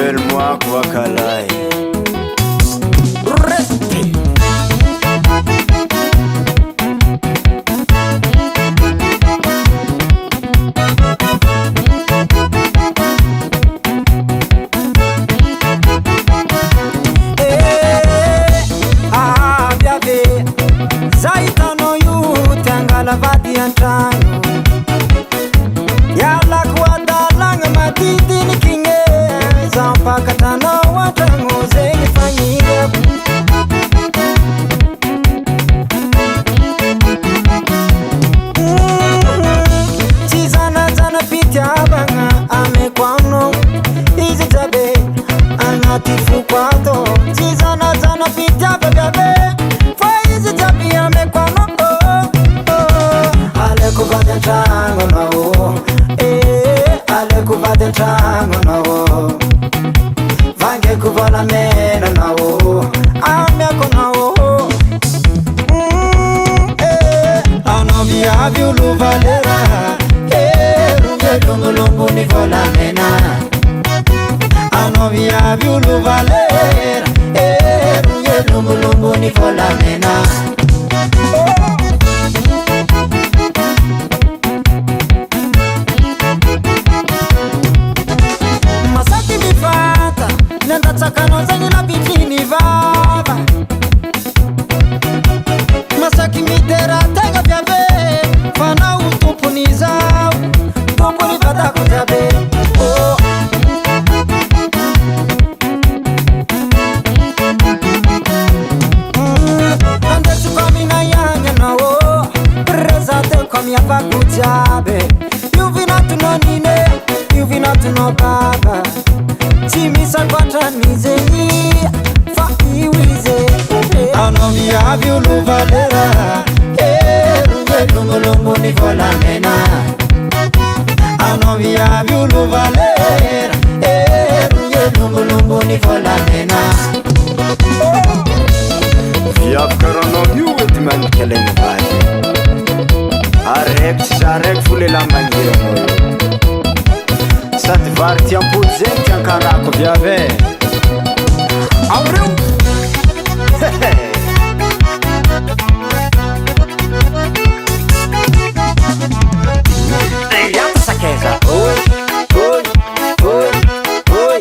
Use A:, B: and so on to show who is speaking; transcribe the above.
A: Joel Mwaku Wakalai.
B: Zaitano yu tangala vadi antano Yala kuadalanga matiti ni kinge Zampaka tano watangu zengi fanyile Chizana zana piti abanga ame kwano Izi tabe angatifu kwato Chizana zana piti ababe Faizi tabi ame kwano Ale kubade chango na o Ale kubade chango na o Vange kuvala mena na o Ame kuna o Anomi aviulu valera Runge lungu lungu ni vola mena Anomi aviulu valera Runge lungu lungu ni vola mena Masaki mifata Nenda tsakano zenye na bikini vava Masaki mitera tenga vyabe Fana utupu ni zao Tupu ni vata kujabe Ande chukami na yanya na o Reza te komi apa kujabe Yuvina tunonine Yuvina tunobaba Chimisa kwa tanizeni Fa iwize Anomi aviulu valera Runge lungu lungu ni vola mena Anomi aviulu valera Runge lungu lungu ni vola mena
A: Viavy karanao io ety manikelaigny vady Araiky sy araiky fole lambangiranao io Sady vary tiampody zegny tiankarako viavy Aureo Yata sakeza Oi, oi, oi, oi